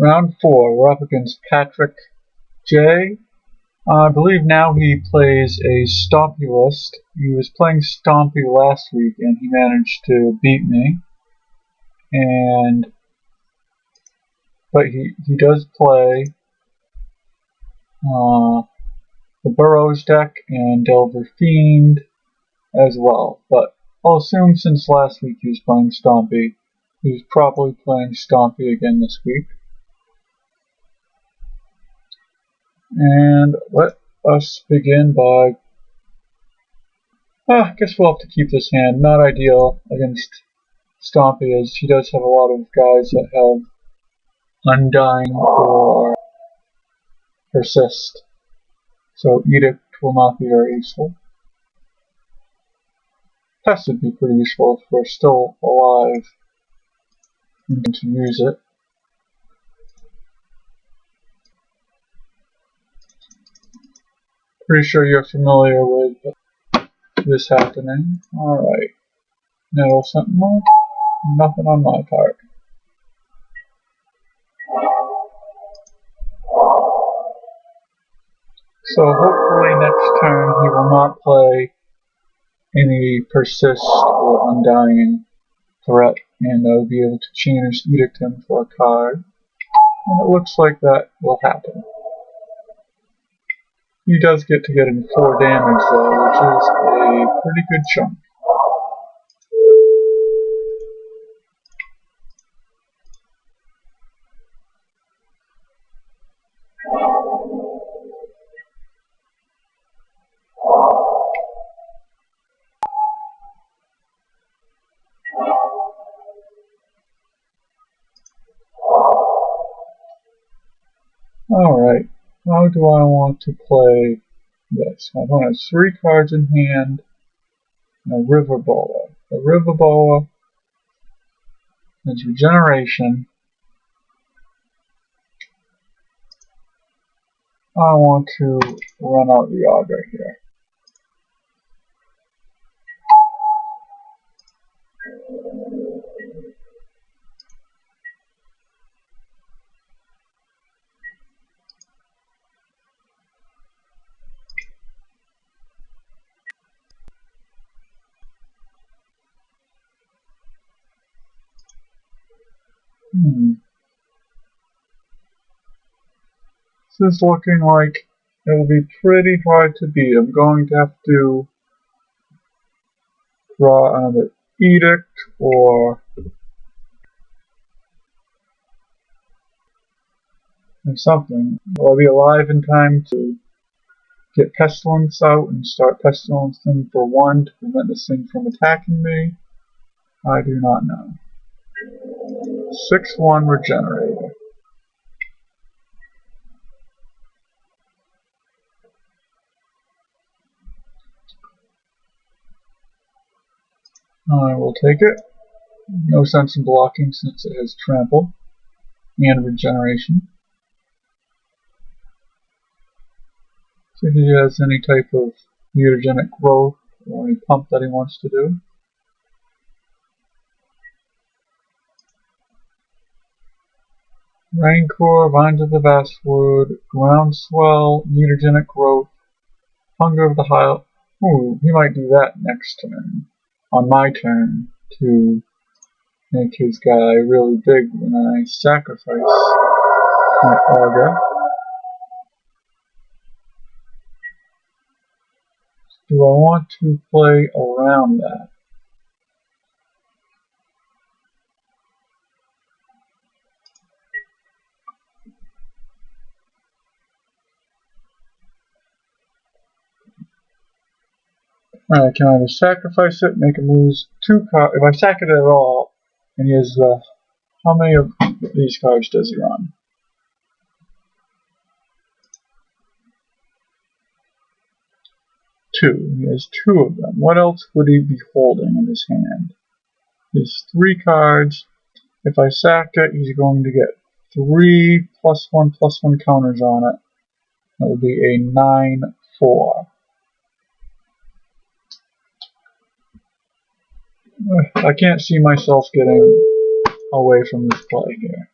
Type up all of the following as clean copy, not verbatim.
Round 4, we're up against Patrick J. I believe now he plays a Stompy list. He was playing Stompy last week and he managed to beat me. But he does play the Burrows deck and Delver Fiend as well. But I'll assume since last week he was playing Stompy, he's probably playing Stompy again this week. And let us begin by... I guess we'll have to keep this hand. Not ideal against Stompy, as he does have a lot of guys that have Undying or Persist. So Edict will not be very useful. Pest would be pretty useful if we're still alive and to use it. Pretty sure you're familiar with this happening. Alright. Nettle Sentinel. Nothing on my part. So hopefully next turn he will not play any Persist or Undying threat, and I'll be able to change Edict him for a card. And it looks like that will happen. He does get in 4 damage though, which is a pretty good chunk. Alright, how do I want to play this? My opponent has 3 cards in hand and a River Boa. The River Boa has Regeneration. I want to run out the Augur here. This is looking like it will be pretty hard to beat. I'm going to have to draw another Edict or something. Will I be alive in time to get Pestilence out and start Pestilencing for 1 to prevent this thing from attacking me? I do not know. 6/1 Regenerator. I will take it. No sense in blocking since it has Trample and Regeneration. See if he has any type of mutagenic growth or any pump that he wants to do. Rancor, Vines of the Vastwood, Groundswell, mutagenic growth, Hunger of the High. Ooh, he might do that next turn. On my turn to make his guy really big when I sacrifice my Augur. Do I want to play around that? I can either sacrifice it, make him lose 2 cards. If I sack it at all, and he has, how many of these cards does he run? 2. He has 2 of them. What else would he be holding in his hand? He has 3 cards. If I sack it, he's going to get 3 +1/+1 counters on it. That would be a 9/4. I can't see myself getting away from this play here.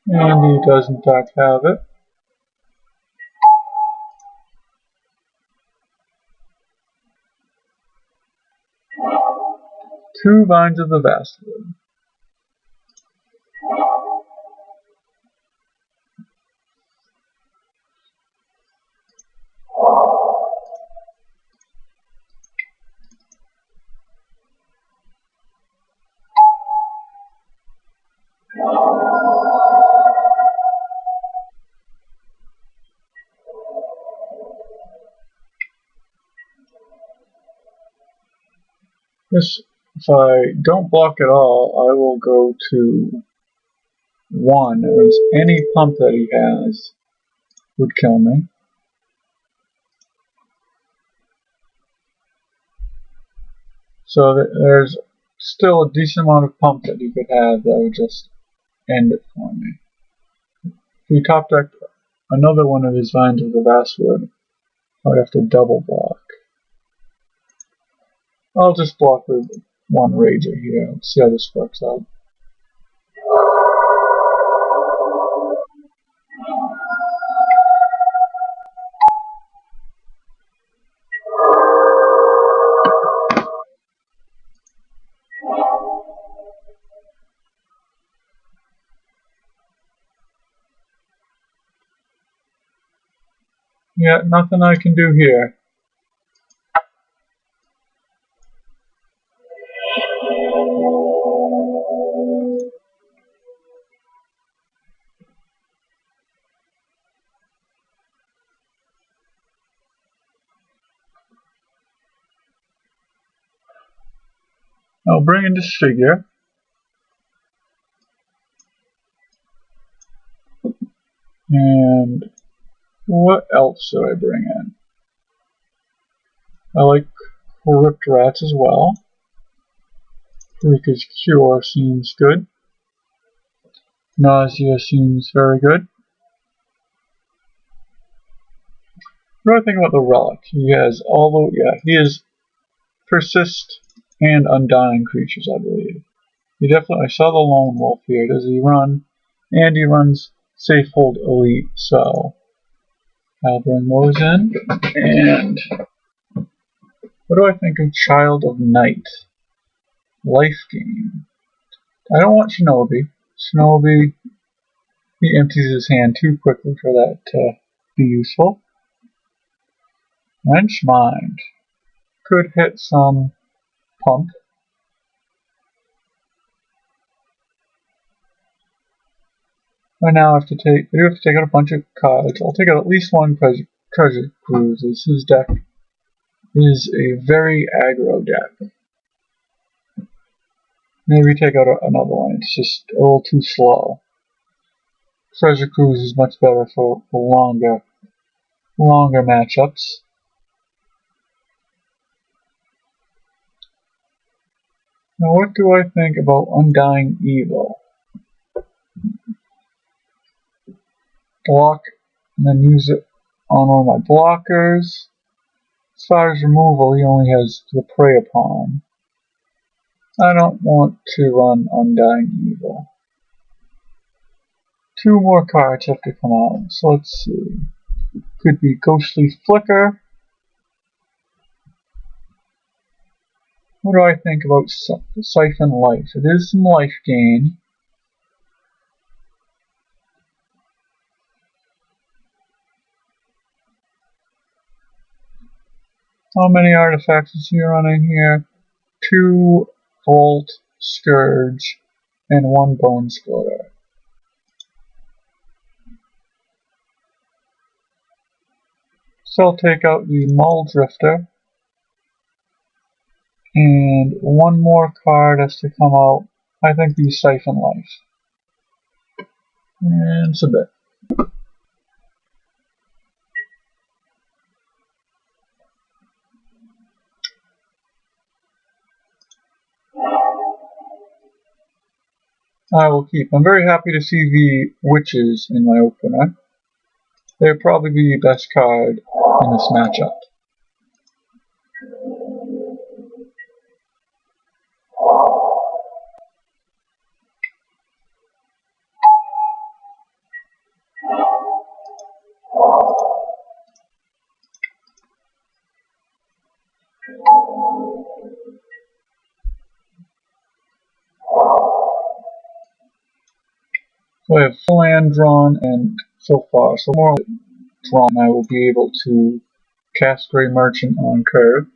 And he does in fact have it. Two vines of the basswood. This, if I don't block at all, I will go to 1. That means any pump that he has would kill me. So there's still a decent amount of pump that he could have that would just end it for me. If he top decked another one of his vines of the basswood, I would have to double block. I'll just block with 1 Rager here. Let's see how this works out. Yeah, nothing I can do here. I'll bring in this figure. And what else should I bring in? I like Ripped Rats as well. Rika's Cure seems good. Nausea seems very good. What do I think about the Relic? He has he has Persist and Undying creatures, I believe. He definitely, I saw the Lone Wolf here. Does he run? And he runs Safe Hold Elite, so I'll bring those in. And what do I think of Child of Night? Life Gain. I don't want Shinobi. Shinobi, he empties his hand too quickly for that to be useful. Wrench Mind. Could hit some pump. Right now I do have to take out a bunch of cards. I'll take out at least 1 Treasure Cruise, as his deck is a very aggro deck. Maybe take out another one, it's just a little too slow. Treasure Cruise is much better for longer matchups. Now what do I think about Undying Evil? Block and then use it on one of my blockers. As far as removal, he only has the Prey Upon. I don't want to run Undying Evil. 2 more cards have to come out, so let's see. Could be Ghostly Flicker. What do I think about Siphon Life? It is some life gain. How many artifacts is he running here? 2 Volt, Scourge, and 1 Bone Splitter. So I'll take out the Mull Drifter. And 1 more card has to come out. I think the Siphon Life. And submit. I will keep. I'm very happy to see the Witches in my opener. They would probably be the best card in this matchup. So I have full land drawn and so far, so more drawn I will be able to cast Gray Merchant on curve.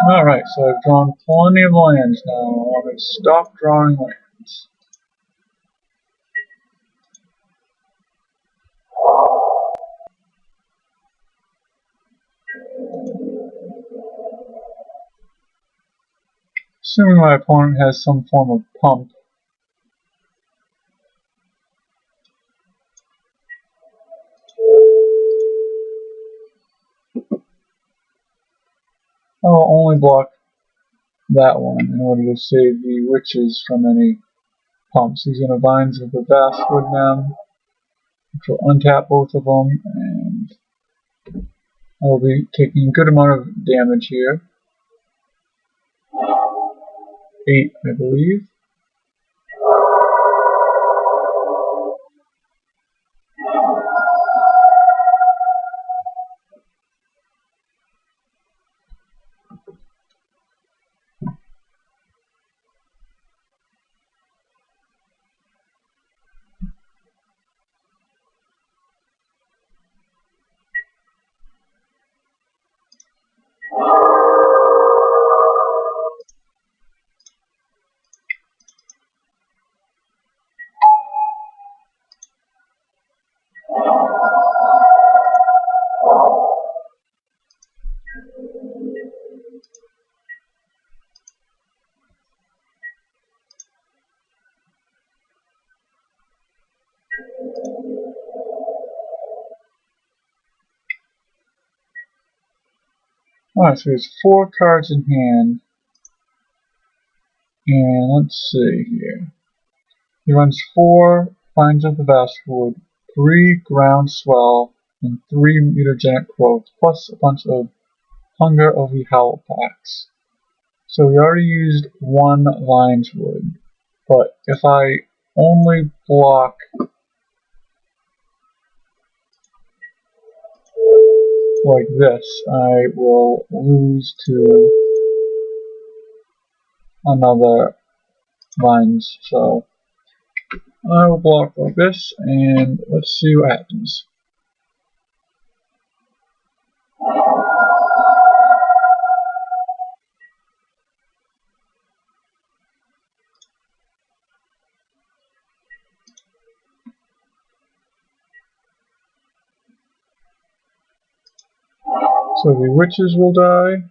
Alright, so I've drawn plenty of lands now. I'm going to stop drawing lands. Assuming my opponent has some form of pump. I will only block that one in order to save the witches from any pumps. He's going to Vines of the Vastwood them, which will untap both of them, and I will be taking a good amount of damage here. 8, I believe. Alright, so he has 4 cards in hand. And let's see here. He runs 4 Vines of the Vastwood, 3 Groundswell, and 3 Mutagenic Growth, plus a bunch of Hunger of the Howl packs. So we already used 1 Vineswood, but if I only block like this, I will lose to another Vines. So I will block like this, and let's see what happens. So the witches will die.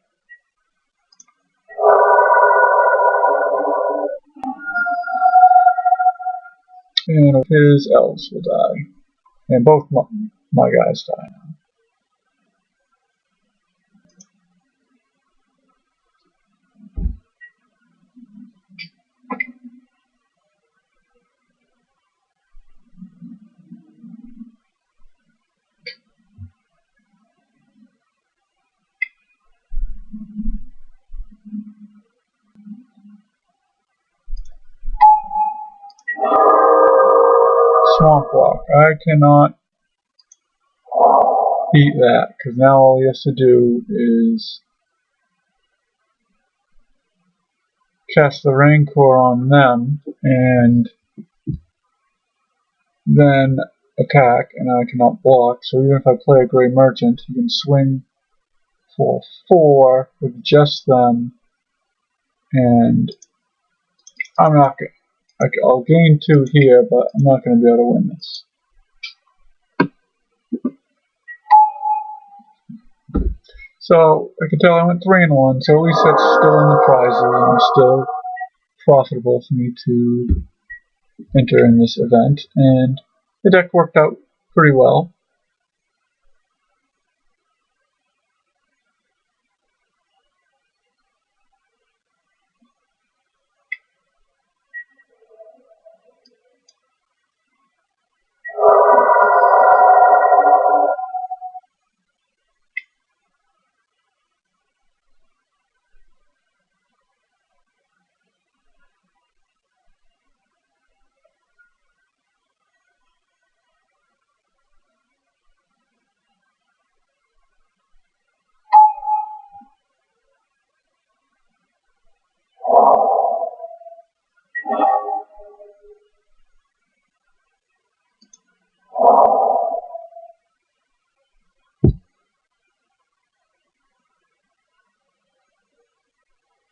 And his elves will die. And both my guys die now. Swamp Walk. I cannot beat that, because now all he has to do is cast the Rancor on them, and then attack, and I cannot block. So even if I play a Grey Merchant, he can swing for 4 with just them, and I'm not going to. I'll gain 2 here, but I'm not going to be able to win this. So I can tell I went 3 and 1, so at least that's still in the prizes and still profitable for me to enter in this event. And the deck worked out pretty well.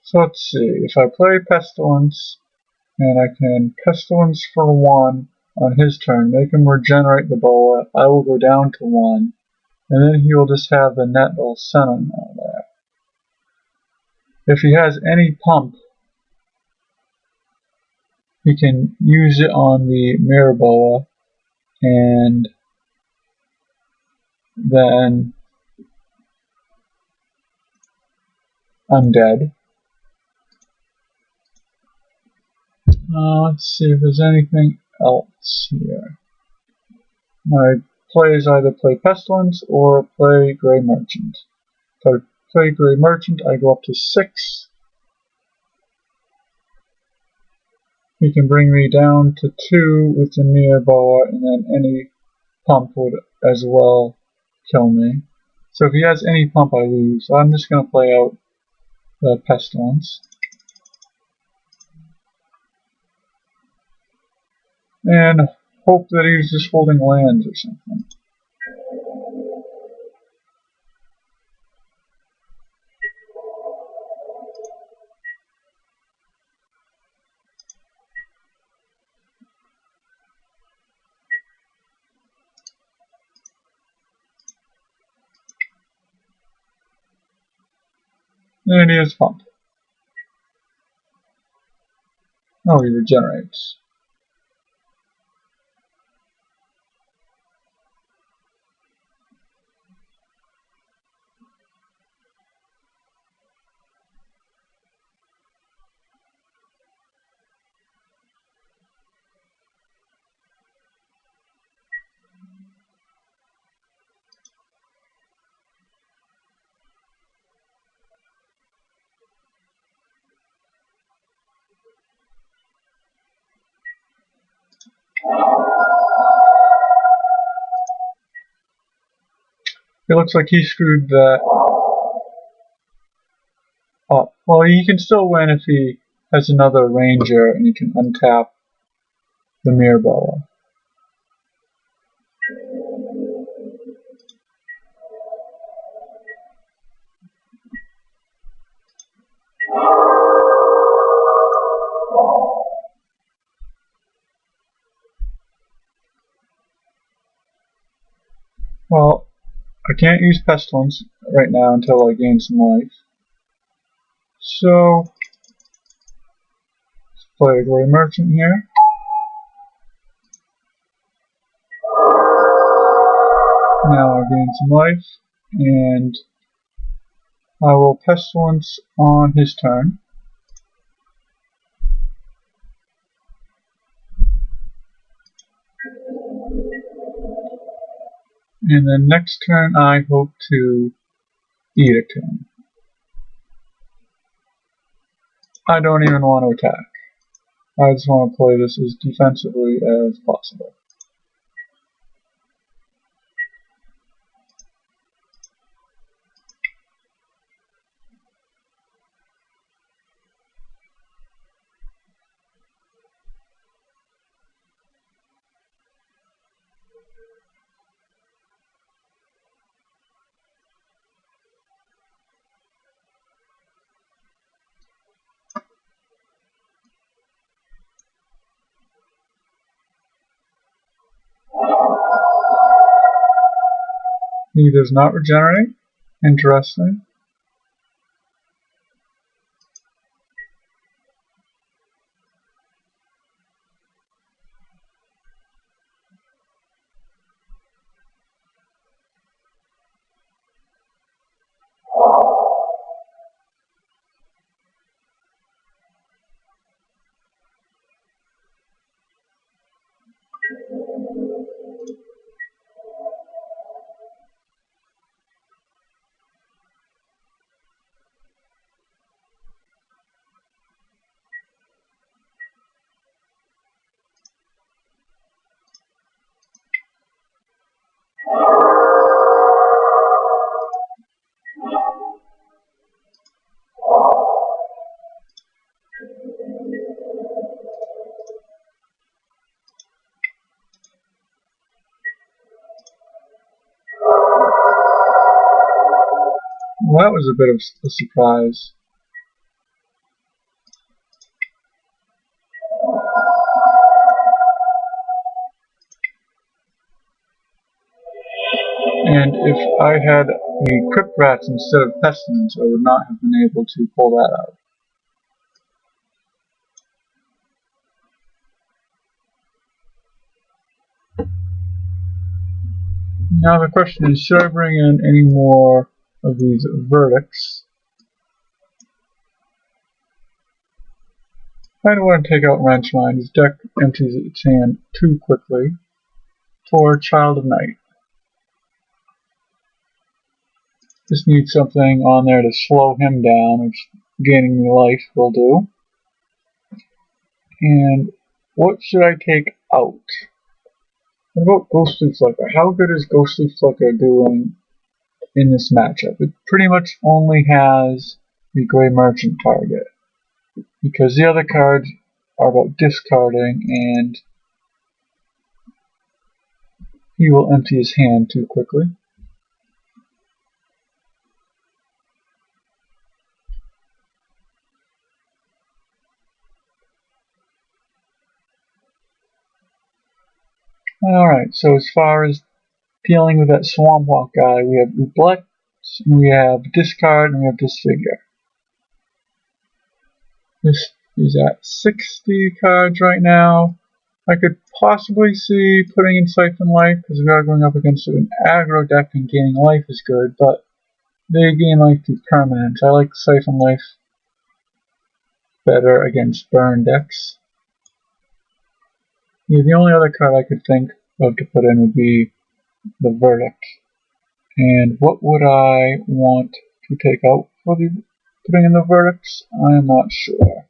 So let's see, if I play Pestilence, and I can Pestilence for 1 on his turn, make him regenerate the boa, I will go down to 1, and then he will just have the net Senum on there. If he has any pump, he can use it on the mirror boa, and then I'm dead. Let's see if there's anything else here. My plays either play Pestilence or play Grey Merchant. If I play Grey Merchant, I go up to 6. He can bring me down to 2 with the Mirror Boa, and then any pump would as well kill me. So if he has any pump, I lose. So I'm just going to play out the Pestilence. And hope that he's just holding lands or something. And he has pump. Oh, he regenerates. It looks like he screwed that up. Well, he can still win if he has another ranger and he can untap the Mirror Boa. Well, I can't use Pestilence right now until I gain some life. So, let's play a Grey Merchant here. Now I gain some life, and I will Pestilence on his turn. And then next turn I hope to Edict him. I don't even want to attack. I just want to play this as defensively as possible. He does not regenerate, Interesting. Well, that was a bit of a surprise. And if I had the Crypt Rats instead of Pestilence, I would not have been able to pull that out. Now the question is, should I bring in any more of these verdicts? I don't want to take out Wrenchmine. His deck empties its hand too quickly. For Child of Night. Just need something on there to slow him down, which gaining the life will do. And what should I take out? What about Ghostly Flicker? How good is Ghostly Flicker doing in this matchup? It pretty much only has the Gray Merchant target, because the other cards are about discarding, and he will empty his hand too quickly. Alright, so as far as dealing with that Swampwalk guy, we have Neglect, and we have Discard, and we have Disfigure. This is at 60 cards right now. I could possibly see putting in Siphon Life, because we are going up against an aggro deck and gaining life is good, but they gain life through permanence. I like Siphon Life better against burn decks. Yeah, the only other card I could think of to put in would be the Verdict. And what would I want to take out for the putting in the verdicts? I'm not sure.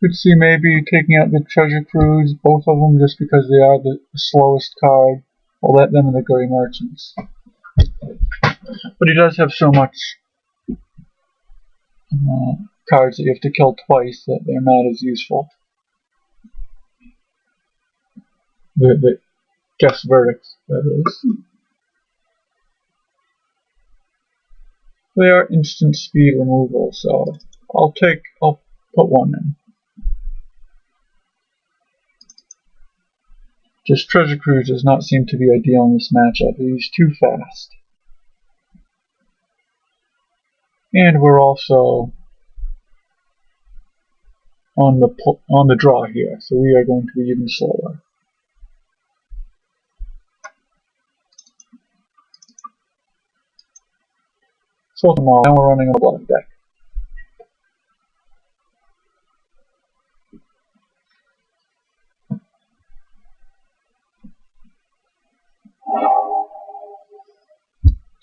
Could see maybe taking out the Treasure Cruise, both of them, just because they are the slowest card. I'll let them in the Gray Merchants. But he does have so much cards that you have to kill twice that they're not as useful. The guest verdicts, that is. They are instant speed removal, so I'll put one in. Just Treasure Cruise does not seem to be ideal in this matchup. He's too fast. And we're also on the draw here, so we are going to be even slower. Sold them all. Now we're running a black deck.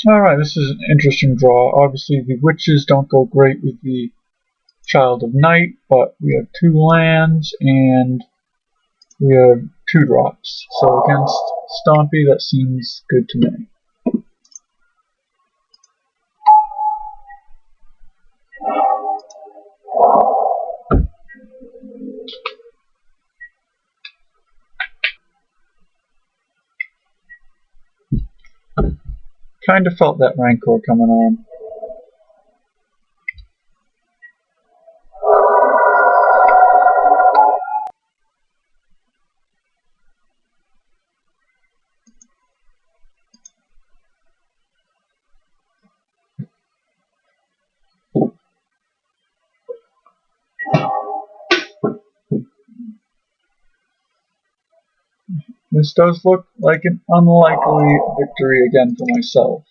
Alright, this is an interesting draw. Obviously the witches don't go great with the Child of Night, but we have 2 lands and we have 2 drops. So against Stompy, that seems good to me. Kind of felt that Rancor coming on. This does look like an unlikely victory again for myself.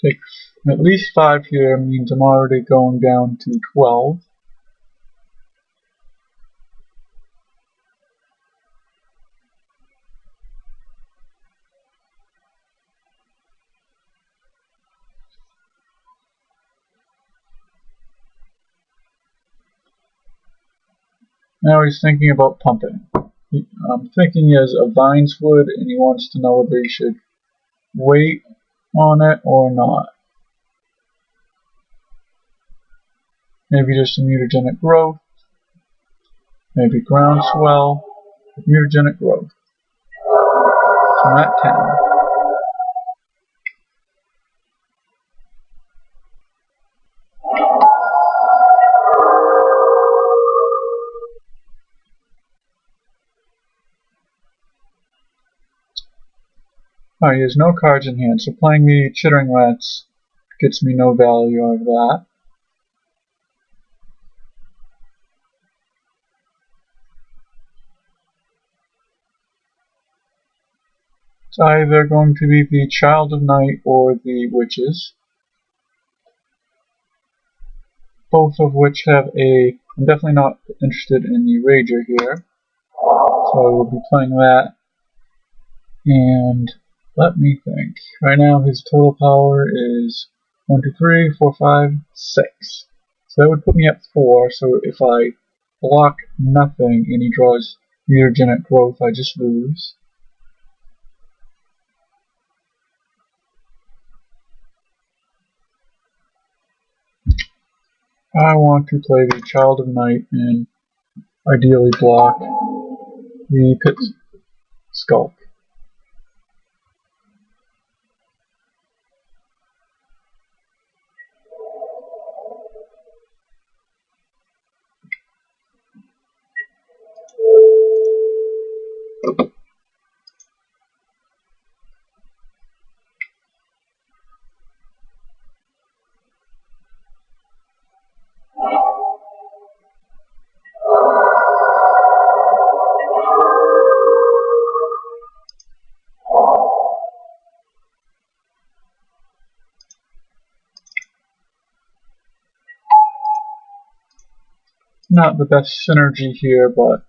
Take at least 5 here means I'm already going down to 12. Now he's thinking about pumping. I'm thinking he has a Vines Wood and he wants to know whether he should wait on it or not. Maybe just a mutagenic growth. Maybe groundswell. Mutagenic growth. So I'm at 10. Alright, he has no cards in hand, so playing the Chittering Rats gets me no value out of that. It's either going to be the Child of Night or the Witches. Both of which have a... I'm definitely not interested in the Rager here. So I will be playing that. And let me think. Right now his total power is 1, 2, 3, 4, 5, 6. So that would put me at 4. So if I block nothing and he draws mutagenic growth, I just lose. I want to play the Child of Night and ideally block the Pit Skulk. Not the best synergy here, but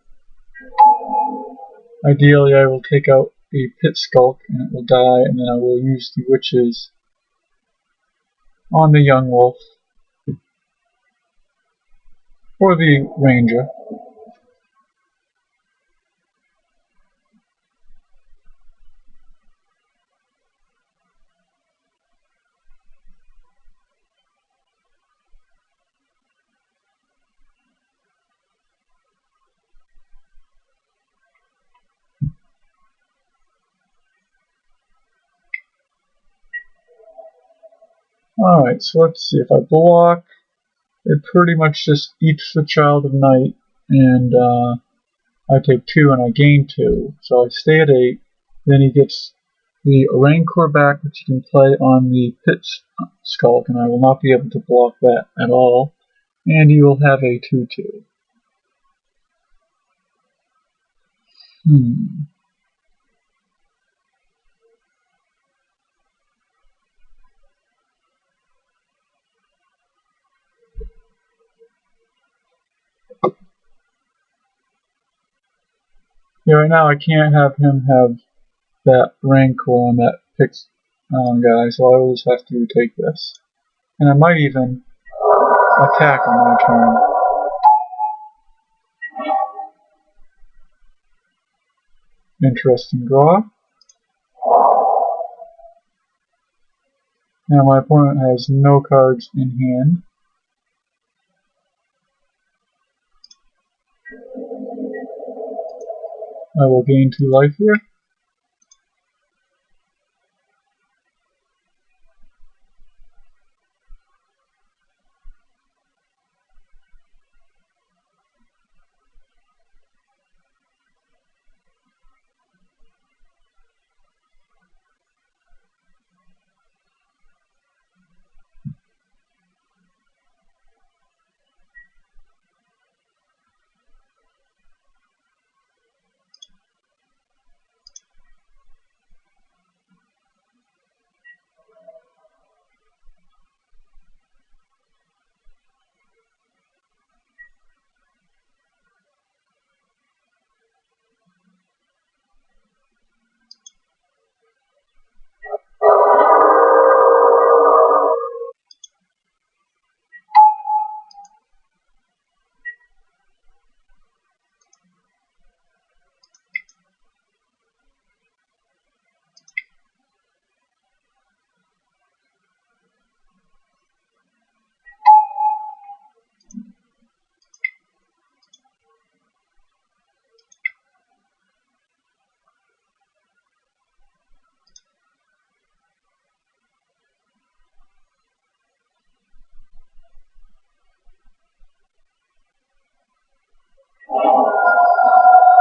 ideally I will take out a Pit Skulk and it will die, and then I will use the Witches on the Young Wolf or the Ranger. Alright, so let's see. If I block, it pretty much just eats the Child of Night, and I take 2 and I gain 2. So I stay at 8. Then he gets the Rancor back, which he can play on the Pit Skulk, and I will not be able to block that at all. And he will have a 2-2. Yeah, right now I can't have him have that Rancor on that Pix guy, so I will just have to take this. And I might even attack on my turn. Interesting draw. Now my opponent has no cards in hand. I will gain 2 life here.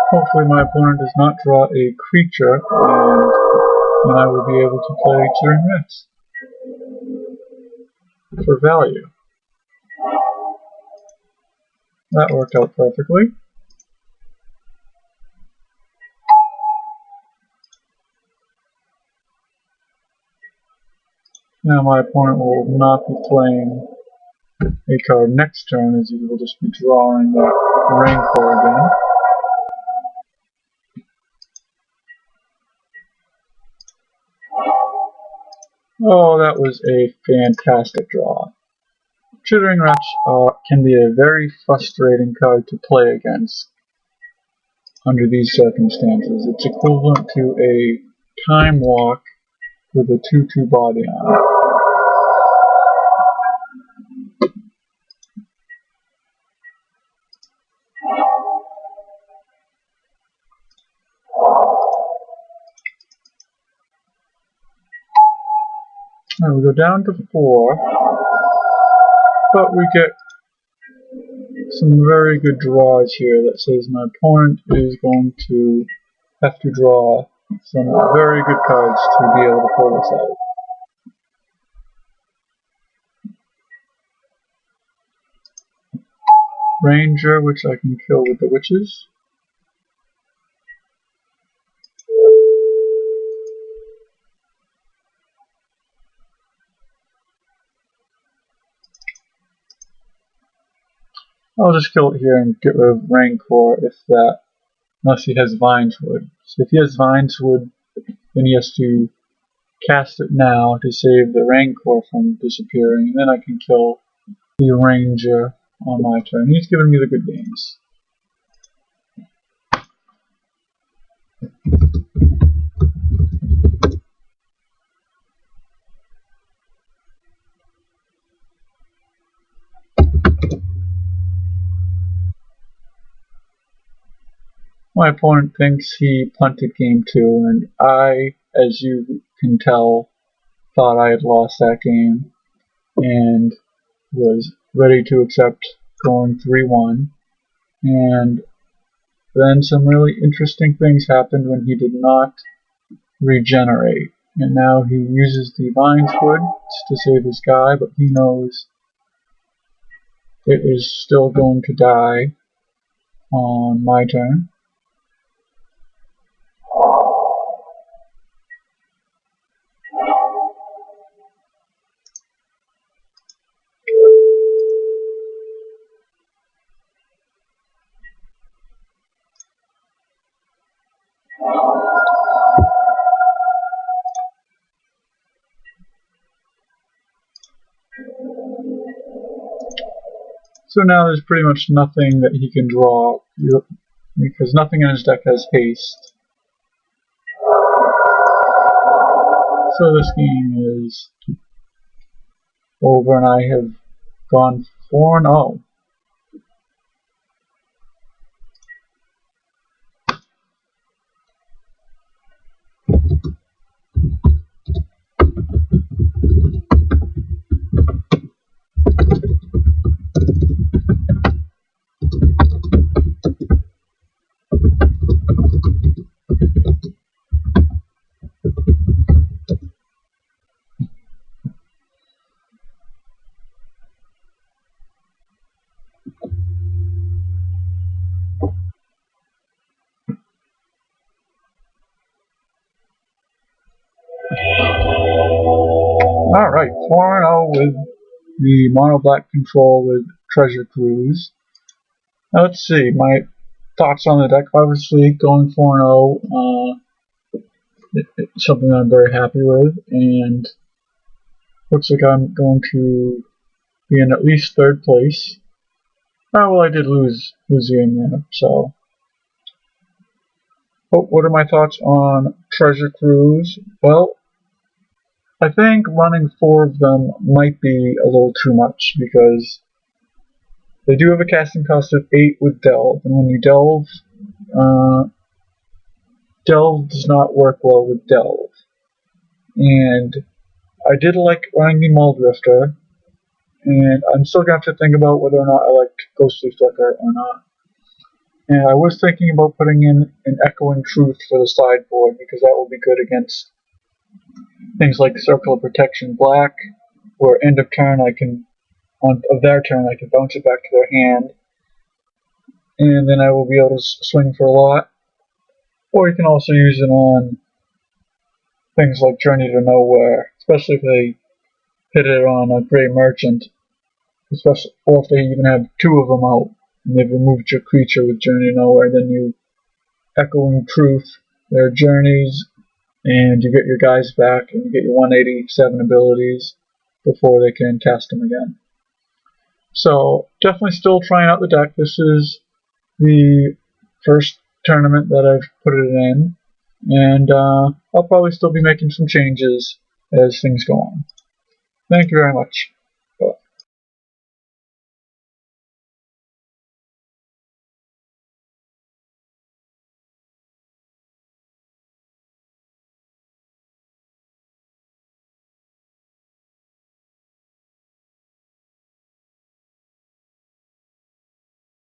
Hopefully my opponent does not draw a creature, and then I will be able to play Chittering Rats for value. That worked out perfectly. Now my opponent will not be playing a card next turn, as he will just be drawing that Rancor again. Oh, that was a fantastic draw. Chittering Rats can be a very frustrating card to play against under these circumstances. It's equivalent to a Time Walk with a 2/2 body on it. Now we go down to 4, but we get some very good draws here that says my opponent is going to have to draw some very good cards to be able to pull this out. Ranger, which I can kill with the witches. I'll just kill it here and get rid of Rancor unless he has Vineswood. So if he has Vineswood, then he has to cast it now to save the Rancor from disappearing, and then I can kill the Ranger on my turn. He's giving me the good games. My opponent thinks he punted game 2, and I, as you can tell, thought I had lost that game and was ready to accept going 3-1. And then some really interesting things happened when he did not regenerate. And now he uses the Vineswood to save his guy, but he knows it is still going to die on my turn. So now there's pretty much nothing that he can draw, because nothing in his deck has haste. So this game is over and I have gone 4-0. Alright, 4-0 with the mono black control with Treasure Cruise. Now let's see, my thoughts on the deck. Obviously, going 4-0, it's something I'm very happy with, and looks like I'm going to be in at least 3rd place. Oh, well, I did lose the game there, so. Oh, what are my thoughts on Treasure Cruise? Well, I think running 4 of them might be a little too much, because they do have a casting cost of 8 with Delve, and when you Delve, Delve does not work well with Delve. And I did like running the Muldrifter, and I'm still going to have to think about whether or not I like Ghostly Flicker or not. And I was thinking about putting in an Echoing Truth for the sideboard, because that will be good against things like Circle of Protection Black, where end of turn of their turn, I can bounce it back to their hand, and then I will be able to swing for a lot. Or you can also use it on things like Journey to Nowhere, especially if they hit it on a Grey Merchant, especially, or if they even have two of them out, and they've removed your creature with Journey to Nowhere, then you Echoing Truth their journeys, and you get your guys back, and you get your 187 abilities before they can cast them again. So, definitely still trying out the deck. This is the first tournament that I've put it in, and I'll probably still be making some changes as things go on. Thank you very much.